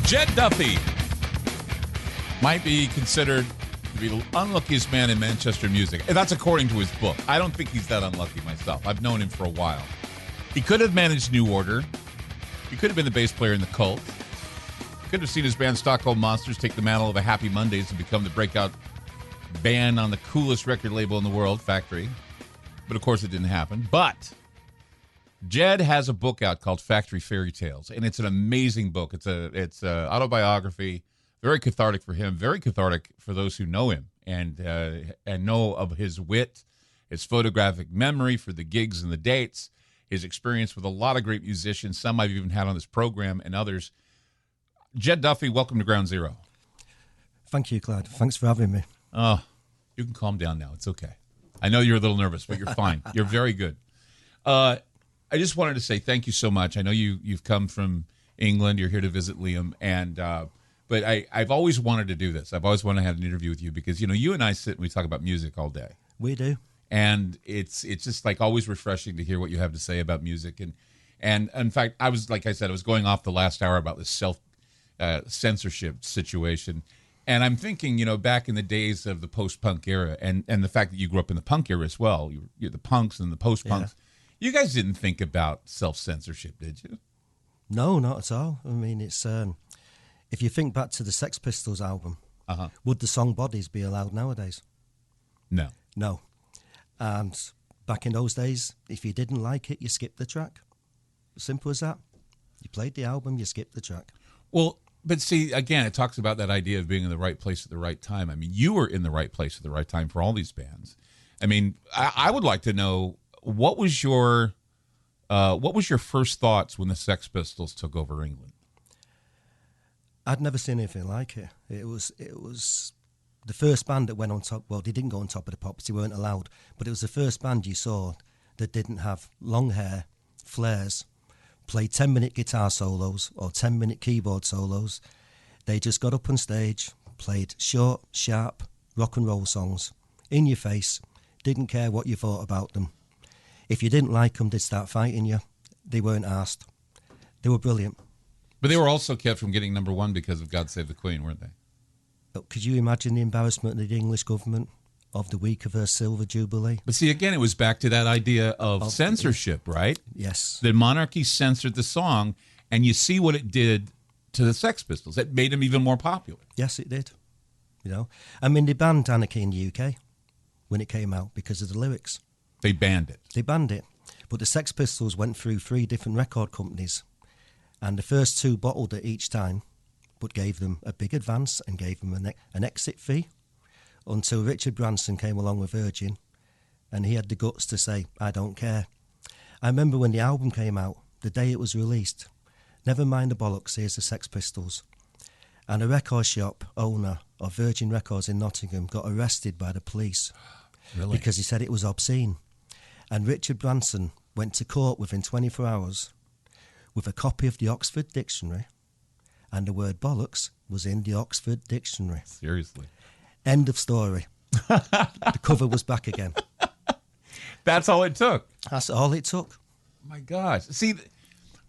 Jed Duffy might be considered to be the unluckiest man in Manchester music. That's according to his book. I don't think he's that unlucky myself. I've known him for a while. He could have managed New Order. He could have been the bass player in the Cult. Could have seen his band Stockholm Monsters take the mantle of a Happy Mondays and become the breakout band on the coolest record label in the world, Factory. But of course it didn't happen. But Jed has a book out called Factory Fairy Tales, and it's an amazing book. It's a autobiography, very cathartic for him, very cathartic for those who know him and know of his wit, his photographic memory for the gigs and the dates, his experience with a lot of great musicians, some I've even had on this program and others. Jed Duffy, welcome to Ground Zero. Thank you, Clyde. Thanks for having me. Oh, you can calm down now. It's okay. I know you're a little nervous, but you're fine. You're very good. I just wanted to say thank you so much. I know you've come from England. You're here to visit Liam, but I've always wanted to do this. I've always wanted to have an interview with you because you and I sit and we talk about music all day. We do, and it's just like always refreshing to hear what you have to say about music. And in fact, I was going off the last hour about this censorship situation. And I'm thinking, back in the days of the post-punk era and the fact that you grew up in the punk era as well, you're the punks and the post-punks, You guys didn't think about self-censorship, did you? No, not at all. I mean, it's if you think back to the Sex Pistols album, would the song Bodies be allowed nowadays? No. No. And back in those days, if you didn't like it, you skipped the track. Simple as that. You played the album, you skipped the track. Well, but see, again, it talks about that idea of being in the right place at the right time. I mean, you were in the right place at the right time for all these bands. I mean, I would like to know, what was your first thoughts when the Sex Pistols took over England? I'd never seen anything like it. It was the first band that went on top. Well, they didn't go on top of the pops; they weren't allowed. But it was the first band you saw that didn't have long hair, flares, play 10-minute guitar solos or 10-minute keyboard solos. They just got up on stage, played short, sharp rock and roll songs in your face. Didn't care what you thought about them. If you didn't like them, they'd start fighting you. They weren't asked. They were brilliant. But they were also kept from getting number one because of God Save the Queen, weren't they? Could you imagine the embarrassment of the English government of the week of her silver jubilee? But see, again, it was back to that idea of censorship, right? Yes. The monarchy censored the song, and you see what it did to the Sex Pistols. It made them even more popular. Yes, it did. I mean, they banned Anarchy in the UK when it came out because of the lyrics. They banned it. They banned it. But the Sex Pistols went through 3 different record companies, and the first 2 bottled it each time, but gave them a big advance and gave them an exit fee until Richard Branson came along with Virgin, and he had the guts to say, I don't care. I remember when the album came out, the day it was released, never mind the bollocks, here's the Sex Pistols. And a record shop owner of Virgin Records in Nottingham got arrested by the police. Really? Because he said it was obscene. And Richard Branson went to court within 24 hours with a copy of the Oxford Dictionary, and the word bollocks was in the Oxford Dictionary. Seriously. End of story. The cover was back again. That's all it took. That's all it took. My gosh. See,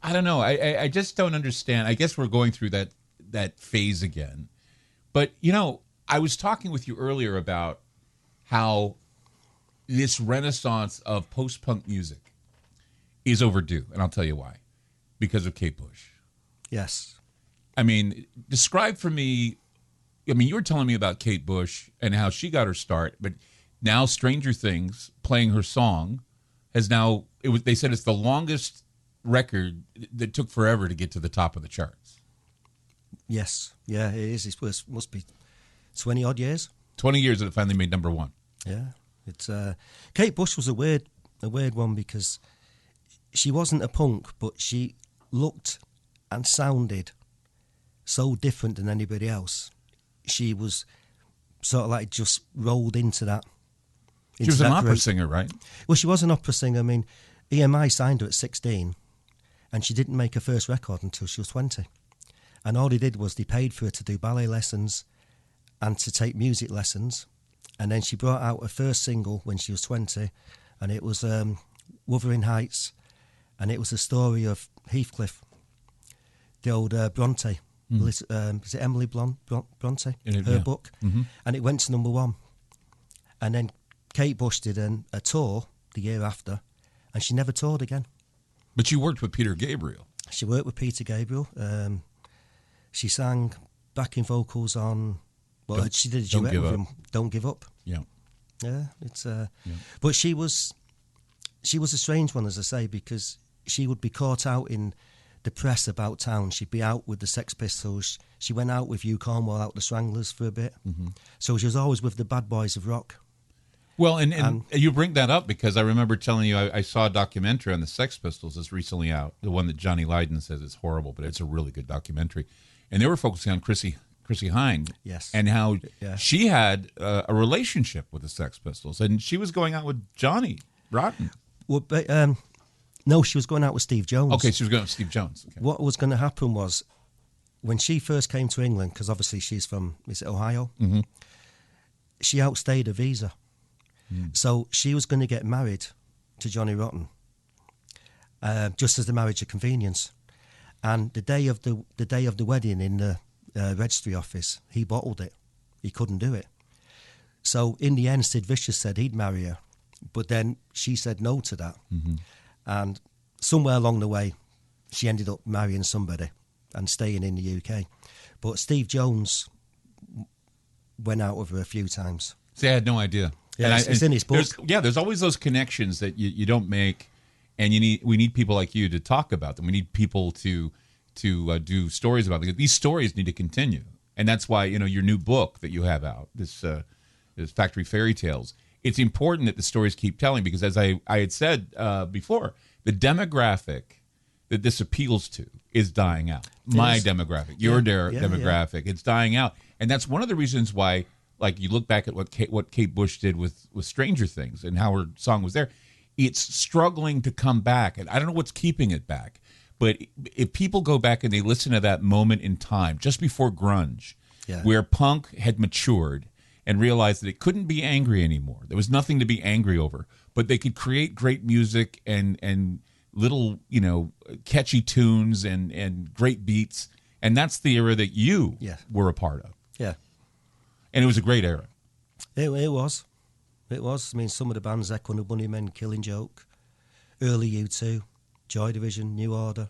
I don't know. I just don't understand. I guess we're going through that phase again. But, I was talking with you earlier about how this renaissance of post-punk music is overdue, and I'll tell you why. Because of Kate Bush. Yes. I mean, describe for me, you were telling me about Kate Bush and how she got her start, but now Stranger Things, playing her song, they said it's the longest record that took forever to get to the top of the charts. Yes. Yeah, it is. It must be 20-odd years. 20 years that it finally made number one. Yeah. It's Kate Bush was a weird one because she wasn't a punk, but she looked and sounded so different than anybody else. She was sort of like just rolled into that. She was an opera singer, right? Well, she was an opera singer. I mean, EMI signed her at 16, and she didn't make her first record until she was 20. And all they did was they paid for her to do ballet lessons and to take music lessons. And then she brought out her first single when she was 20, and it was Wuthering Heights, and it was a story of Heathcliff, the old Bronte. Is it Emily Bronte? Her book. Mm-hmm. And it went to number 1. And then Kate Bush did a tour the year after, and she never toured again. But you worked with Peter Gabriel. She worked with Peter Gabriel. She sang backing vocals on. Well, she did a duet with him. Don't Give Up. Yeah. Yeah, it's. But she was a strange one, as I say, because she would be caught out in the press about town. She'd be out with the Sex Pistols. She went out with Hugh Cornwell, out the Stranglers for a bit. Mm-hmm. So she was always with the bad boys of rock. Well, and you bring that up because I remember telling you I saw a documentary on the Sex Pistols that's recently out, the one that Johnny Lydon says is horrible, but it's a really good documentary. And they were focusing on Chrissie Hynde, yes, and how she had a relationship with the Sex Pistols, and she was going out with Johnny Rotten. Well, but, no, she was going out with Steve Jones. Okay, she was going out with Steve Jones. Okay. What was going to happen was, when she first came to England, because obviously she's from, is it Ohio? Mm-hmm. She outstayed her visa. Mm. So she was going to get married to Johnny Rotten, just as the marriage of convenience. And the day of the wedding in the registry office, he bottled it. He couldn't do it. So in the end, Sid Vicious said he'd marry her, but then she said no to that. Mm-hmm. And somewhere along the way, she ended up marrying somebody and staying in the UK. But Steve Jones went out with her a few times. See, I had no idea. Yeah, it's in his book. There's always those connections that you don't make, and we need people like you to talk about them. We need people to do stories about them. These stories need to continue, and that's why your new book that you have out, this Factory Fairy Tales. It's important that the stories keep telling because, as I had said before, the demographic that this appeals to is dying out. My demographic, your demographic, it's dying out, and that's one of the reasons why. Like you look back at what Kate Bush did with Stranger Things and how her song was there, it's struggling to come back, and I don't know what's keeping it back. But if people go back and they listen to that moment in time, just before grunge, where punk had matured and realized that it couldn't be angry anymore, there was nothing to be angry over, but they could create great music and little catchy tunes and great beats, and that's the era that you were a part of. Yeah. And it was a great era. It was. It was. I mean, some of the bands, Echo and the Bunnymen, Killing Joke, early U2, Joy Division, New Order,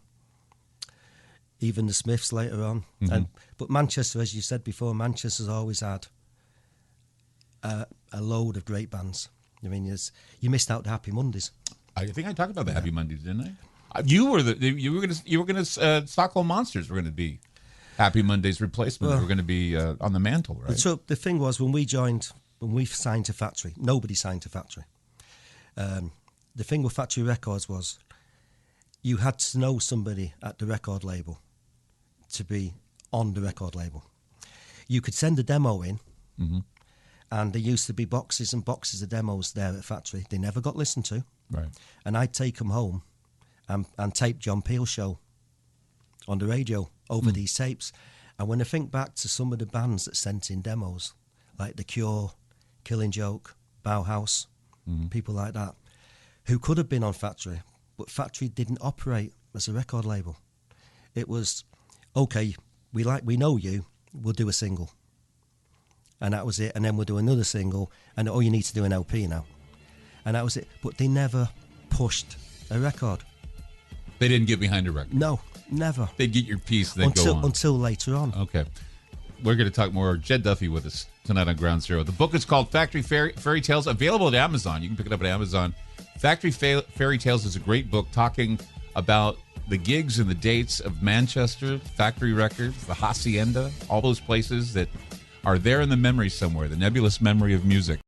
even the Smiths later on. Mm-hmm. But Manchester, as you said before, Manchester's always had a load of great bands. I mean, you missed out the Happy Mondays. I think I talked about the Happy Mondays, didn't I? You were going to Stockholm Monsters were going to be Happy Monday's replacement. They were going to be on the mantle, right? So the thing was, when we signed to Factory, nobody signed to Factory. The thing with Factory Records was you had to know somebody at the record label to be on the record label. You could send a demo in, mm-hmm. and there used to be boxes and boxes of demos there at Factory. They never got listened to. Right. And I'd take them home and tape John Peel's show on the radio over these tapes. And when I think back to some of the bands that sent in demos, like The Cure, Killing Joke, Bauhaus, people like that, who could have been on Factory, but Factory didn't operate as a record label. It was, okay, we know you, we'll do a single. And that was it. And then we'll do another single, and you need to do an LP now. And that was it. But they never pushed a record. They didn't get behind a record? No, never. They'd get your piece, then go on. Until later on. Okay. We're going to talk more. Jed Duffy with us tonight on Ground Zero. The book is called Factory Fairy Tales, available at Amazon. You can pick it up at Amazon. Factory Fairy Tales is a great book talking about the gigs and the dates of Manchester, Factory Records, the Hacienda, all those places that are there in the memory somewhere, the nebulous memory of music.